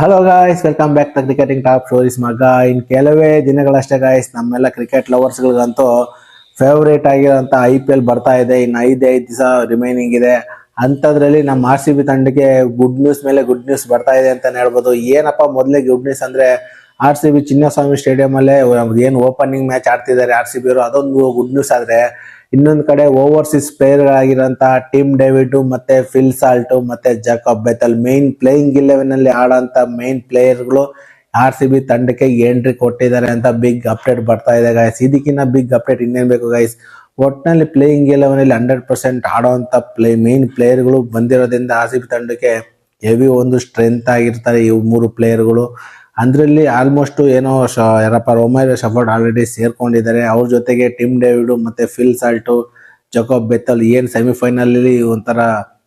Hello guys, welcome back to cricketing top stories ಮಗ. ಇನ್ನು ಕೆಲವೇ ದಿನಗಳಷ್ಟೇ ಗಾಯ್ಸ್, ನಮ್ಮೆಲ್ಲ ಕ್ರಿಕೆಟ್ ಲವರ್ಸ್ಗಳಿಗಂತೂ ಫೇವ್ರೇಟ್ ಆಗಿರೋಂಥ IPL ಬರ್ತಾ ಇದೆ. ಇನ್ನು ಐದು ದಿವಸ ರಿಮೈನಿಂಗ್ ಇದೆ. ಅಂಥದ್ರಲ್ಲಿ ನಮ್ಮ RCB ತಂಡಕ್ಕೆ ಗುಡ್ ನ್ಯೂಸ್ ಮೇಲೆ ಗುಡ್ ನ್ಯೂಸ್ ಬರ್ತಾ ಇದೆ ಅಂತಾನೆ ಹೇಳ್ಬೋದು. ಏನಪ್ಪ ಮೊದಲೇ ಗುಡ್ ನ್ಯೂಸ್ ಅಂದ್ರೆ RCB ಚಿನ್ನಸ್ವಾಮಿ ಸ್ಟೇಡಿಯಂ ಅಲ್ಲೇ ಏನು ಓಪನಿಂಗ್ ಮ್ಯಾಚ್ ಆಡ್ತಿದ್ದಾರೆ RCB ಅವರು, ಅದೊಂದು ಗುಡ್ ನ್ಯೂಸ್. ಆದ್ರೆ ಇನ್ನೊಂದು ಕಡೆ ಓವರ್ಸೀಸ್ ಪ್ಲೇಯರ್ ಗಳಾಗಿರೋಂತ ಟಿಮ್ ಡೇವಿಡ್ ಮತ್ತೆ ಫಿಲ್ ಸಾಲ್ಟ್ ಮತ್ತೆ ಜಾಕಬ್ ಬೆಥಲ್ ಮೈನ್ ಪ್ಲೇಯಿಂಗ್ 11 ಅಲ್ಲಿ ಆಡೋಂತ ಮೈನ್ ಪ್ಲೇಯರ್ಗಳು RCB ತಂಡಕ್ಕೆ ಎಂಟ್ರಿ ಕೊಟ್ಟಿದ್ದಾರೆ ಅಂತ ಬಿಗ್ ಅಪ್ಡೇಟ್ ಬರ್ತಾ ಇದೆ ಗೈಸ್. ಇದಕ್ಕಿಂತ ಬಿಗ್ ಅಪ್ಡೇಟ್ ಇನ್ನೇನ್ ಬೇಕು ಗೈಸ್. ಒಟ್ಟಿನಲ್ಲಿ ಪ್ಲೇಯಿಂಗ್ 11 ಅಲ್ಲಿ 100% ಆಡೋಂತ ಮೈನ್ ಪ್ಲೇಯರ್ಗಳು ಬಂದಿರೋದ್ರಿಂದ RCB ತಂಡಕ್ಕೆ ಹೆವಿ ಒಂದು ಸ್ಟ್ರೆಂತ್ ಆಗಿರ್ತಾರೆ ಈ ಮೂರು ಪ್ಲೇಯರ್ಗಳು. ಅಂದ್ರಲ್ಲಿ ಆಲ್ಮೋಸ್ಟ್ ಏನೋ ಯಾರಪ್ಪ ರೊಮೇರೋ ಶಫರ್ಡ್ ಆಲ್ರೆಡಿ ಸೇರ್ಕೊಂಡಿದ್ದಾರೆ. ಅವ್ರ ಜೊತೆಗೆ ಟಿಮ್ ಡೇವಿಡ್ ಮತ್ತೆ ಫಿಲ್ ಸಾಲ್ಟು, ಜಕೋಬ್ ಬೆಥಲ್ ಏನ್ ಸೆಮಿಫೈನಲ್ ಅಲ್ಲಿ ಒಂಥರ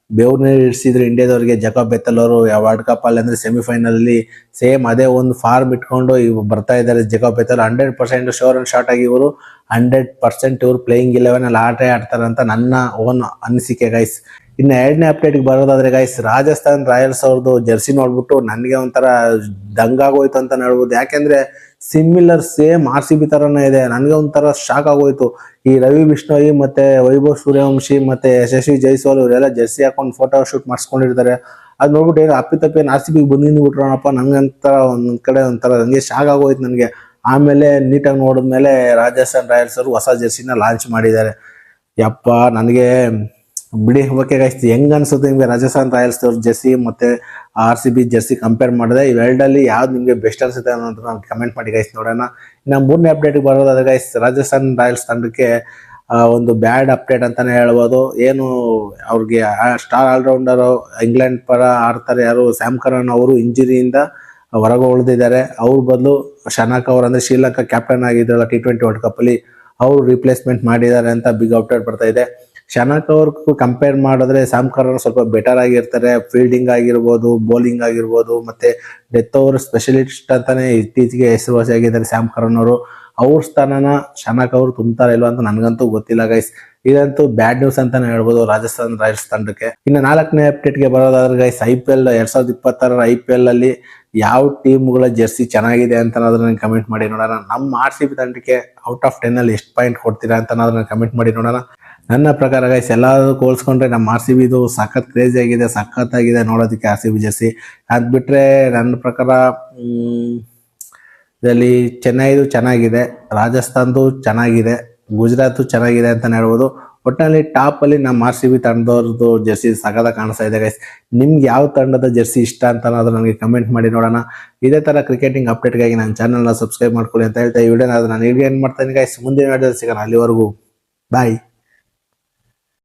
ಬೆವ್ರನ್ನ ಇಡಿಸಿದ್ರು ಇಂಡಿಯಾದವ್ರಿಗೆ. ಜಕೋಬ್ ಬೆಥಲ್ ಅವರು ವರ್ಲ್ಡ್ ಕಪ್ ಅಲ್ಲಿ ಅಂದ್ರೆ ಸೆಮಿಫೈನಲ್ ಅಲ್ಲಿ ಸೇಮ್ ಅದೇ ಒಂದು ಫಾರ್ಮ್ ಇಟ್ಕೊಂಡು ಬರ್ತಾ ಇದ್ದಾರೆ. Jacob Bethell 100% sure and short ಆಗಿ ಇವರು 100% ಇವರು ಪ್ಲೇಯಿಂಗ್ 11 ಅಲ್ಲಿ ಆಡ್ತಾರೆ ಅಂತ ನನ್ನ ಓನ್ ಅನಿಸಿಕೆ ಗೈಸ್. ಇನ್ನು ಎರಡನೇ ಅಪ್ಡೇಟ್ ಬರೋದಾದ್ರೆ ಗೈಸ್, ರಾಜಸ್ಥಾನ್ ರಾಯಲ್ಸ್ ಅವ್ರದ್ದು ಜರ್ಸಿ ನೋಡ್ಬಿಟ್ಟು ನನಗೆ ಒಂಥರ ದಂಗಾಗೋಯ್ತು ಅಂತ ಹೇಳ್ಬೋದು. ಯಾಕೆಂದ್ರೆ ಸಿಮಿಲರ್ ಸೇಮ್ RCB ತರನೇ ಇದೆ. ನನಗೆ ಒಂಥರ ಶಾಕ್ ಆಗೋಯ್ತು. ಈ ರವಿ ಬಿಷ್ಣೋಯಿ ಮತ್ತೆ ವೈಭವ್ ಸೂರ್ಯವಂಶಿ ಮತ್ತೆ ಯಶಸ್ವಿ ಜೈಸ್ವಾಲ್ ಇವರೆಲ್ಲ ಜರ್ಸಿ ಹಾಕೊಂಡು ಫೋಟೋ ಶೂಟ್ ಮಾಡಿಸ್ಕೊಂಡಿರ್ತಾರೆ. ಅದ್ ನೋಡ್ಬಿಟ್ಟು ಏನು ಅಪ್ಪಿತಪ್ಪಿ RCB ಬಂದಿದ್ದು ಬಿಟ್ರೋಣಪ್ಪ, ನಂಗಂತ ಒಂದ್ ಕಡೆ ಒಂಥರ ನಂಗೆ ಶಾಕ್ ಆಗೋಯ್ತು ನನಗೆ. ಆಮೇಲೆ ನೀಟಾಗಿ ನೋಡಿದ್ಮೇಲೆ ರಾಜಸ್ಥಾನ್ ರಾಯಲ್ಸ್ ಅವರು ಹೊಸ ಜರ್ಸಿನ ಲಾಂಚ್ ಮಾಡಿದ್ದಾರೆ. ಯಪ್ಪ ನನಗೆ ಬಿಡಿ ಓಕೆ ಗೈಸ್, ಹೆಂಗ್ ಅನ್ಸುತ್ತೆ ನಿಮ್ಗೆ ರಾಜಸ್ಥಾನ್ ರಾಯಲ್ಸ್ ಅವ್ರ ಜರ್ಸಿ ಮತ್ತೆ RCB ಜರ್ಸಿ ಕಂಪೇರ್ ಮಾಡಿದ್ರೆ ಇವೆರಡಲ್ಲಿ ಯಾವ್ದು ನಿಮ್ಗೆ ಬೆಸ್ಟ್ ಅನ್ಸುತ್ತೆ ಅನ್ನೋದು ನಾನು ಕಮೆಂಟ್ ಮಾಡಿ ಗೈಸ್, ನೋಡೋಣ. ಇನ್ನು ಮೂರನೇ ಅಪ್ಡೇಟ್ ಬರೋದಾದ್ರೆ ಗೈಸ್, ರಾಜಸ್ಥಾನ್ ರಾಯಲ್ಸ್ ತಂಡಕ್ಕೆ ಒಂದು ಬ್ಯಾಡ್ ಅಪ್ಡೇಟ್ ಅಂತಾನೆ ಹೇಳ್ಬೋದು. ಏನು ಅವ್ರಿಗೆ ಸ್ಟಾರ್ ಆಲ್ರೌಂಡರ್ ಇಂಗ್ಲೆಂಡ್ ಪರ ಆಡ್ತಾರೆ ಯಾರು ಸ್ಯಾಮ್ ಕರನ್ ಅವರು ಇಂಜುರಿಯಿಂದ ಹೊರಗೆ ಉಳಿದಿದ್ದಾರೆ. ಅವ್ರ ಬದಲು ಶನಾಕ್ ಅವರು ಅಂದ್ರೆ ಶ್ರೀಲಂಕಾ ಕ್ಯಾಪ್ಟನ್ ಆಗಿದ್ರಲ್ಲ T20 ವರ್ಲ್ಡ್ ಕಪ್ ಅಲ್ಲಿ, ಅವ್ರು ರಿಪ್ಲೇಸ್ಮೆಂಟ್ ಮಾಡಿದ್ದಾರೆ ಅಂತ ಬಿಗ್ ಅಪ್ಡೇಟ್ ಬರ್ತಾ ಇದೆ. ಶನಾಕ್ ಅವ್ರಿಗೂ ಕಂಪೇರ್ ಮಾಡಿದ್ರೆ ಸ್ಯಾಮ್ ಕರನ್ ಸ್ವಲ್ಪ ಬೆಟರ್ ಆಗಿರ್ತಾರೆ. ಫೀಲ್ಡಿಂಗ್ ಆಗಿರ್ಬೋದು, ಬೌಲಿಂಗ್ ಆಗಿರ್ಬೋದು, ಮತ್ತೆ ಡೆತ್ ಓವರ್ ಸ್ಪೆಷಲಿಸ್ಟ್ ಅಂತಾನೆ ಇತ್ತೀಚೆಗೆ ಹೆಸರುವಾಸಿಯಾಗಿದ್ದಾರೆ ಸ್ಯಾಮ್ ಕರನ್ ಅವರು. ಅವ್ರ ಸ್ಥಾನನ ಶನಾಕ್ ಅವರು ತುಂಬ್ತಾರ ಇಲ್ವಾ ಅಂತ ನನ್ಗಂತೂ ಗೊತ್ತಿಲ್ಲ ಗೈಸ್. ಇದಂತೂ ಬ್ಯಾಡ್ ನ್ಯೂಸ್ ಅಂತಾನೆ ಹೇಳ್ಬೋದು ರಾಜಸ್ಥಾನ್ ರಾಯಲ್ಸ್ ತಂಡಕ್ಕೆ. ಇನ್ನು ನಾಲ್ಕನೇ ಅಪ್ಡೇಟ್ ಗೆ ಬರೋದಾದ್ರೆ ಗೈಸ್, IPL 2026 IPL ಅಲ್ಲಿ ಯಾವ ಟೀಮ್ಗಳ ಜರ್ಸಿ ಚೆನ್ನಾಗಿದೆ ಅಂತ ಅದನ್ನ ಕಮೆಂಟ್ ಮಾಡಿ ನೋಡೋಣ. ನಮ್ಮ RCB ತಂಡಕ್ಕೆ ಔಟ್ ಆಫ್ 10 ಅಲ್ಲಿ ಎಷ್ಟು ಪಾಯಿಂಟ್ ಕೊಡ್ತೀರಾ ಅಂತ ಅದನ್ನ ಕಮೆಂಟ್ ಮಾಡಿ ನೋಡೋಣ. ನನ್ನ ಪ್ರಕಾರ ಗೈಸ್ ಎಲ್ಲಾದ್ರೂ ಹೋಲ್ಸ್ಕೊಂಡ್ರೆ ನಮ್ಮ RCB ಇದು ಸಖತ್ ಕ್ರೇಜಿ ಆಗಿದೆ, ಸಖತ್ತಾಗಿದೆ ನೋಡೋದಕ್ಕೆ RCB ಜರ್ಸಿ. ಅದ್ ಬಿಟ್ರೆ ನನ್ನ ಪ್ರಕಾರ ಇದರಲ್ಲಿ ಚೆನ್ನೈದು ಚೆನ್ನಾಗಿದೆ, ರಾಜಸ್ಥಾನ್ದು ಚೆನ್ನಾಗಿದೆ, ಗುಜರಾತ್ ಚೆನ್ನಾಗಿದೆ ಅಂತ ಹೇಳ್ಬೋದು. ಒಟ್ಟಿನಲ್ಲಿ ಟಾಪ್ ಅಲ್ಲಿ ನಮ್ಮ RCB ತಂಡದವ್ರದ್ದು ಜರ್ಸಿ ಸಖತ್ ಕಾಣಿಸ್ತಾ ಇದೆ ಗೈಸ್. ನಿಮ್ಗೆ ಯಾವ ತಂಡದ ಜರ್ಸಿ ಇಷ್ಟ ಅಂತ ನನಗೆ ಕಮೆಂಟ್ ಮಾಡಿ ನೋಡೋಣ. ಇದೇ ತರ ಕ್ರಿಕೆಟಿಂಗ್ ಅಪ್ಡೇಟ್ಗಾಗಿ ನನ್ನ ಚಾನಲ್ನ ಸಬ್ಸ್ಕ್ರೈಬ್ ಮಾಡ್ಕೊಳ್ಳಿ ಅಂತ ಹೇಳ್ತಾ ಈ ವಿಡಿಯೋನ ನಾನು ಇಲ್ಲಿ ಏನ್ ಮಾಡ್ತೇನೆ ಗೈಸ್. ಮುಂದಿನ ವಿಡಿಯೋದಲ್ಲಿ ಸಿಗೋಣ. ಅಲ್ಲಿವರೆಗೂ ಬಾಯ್.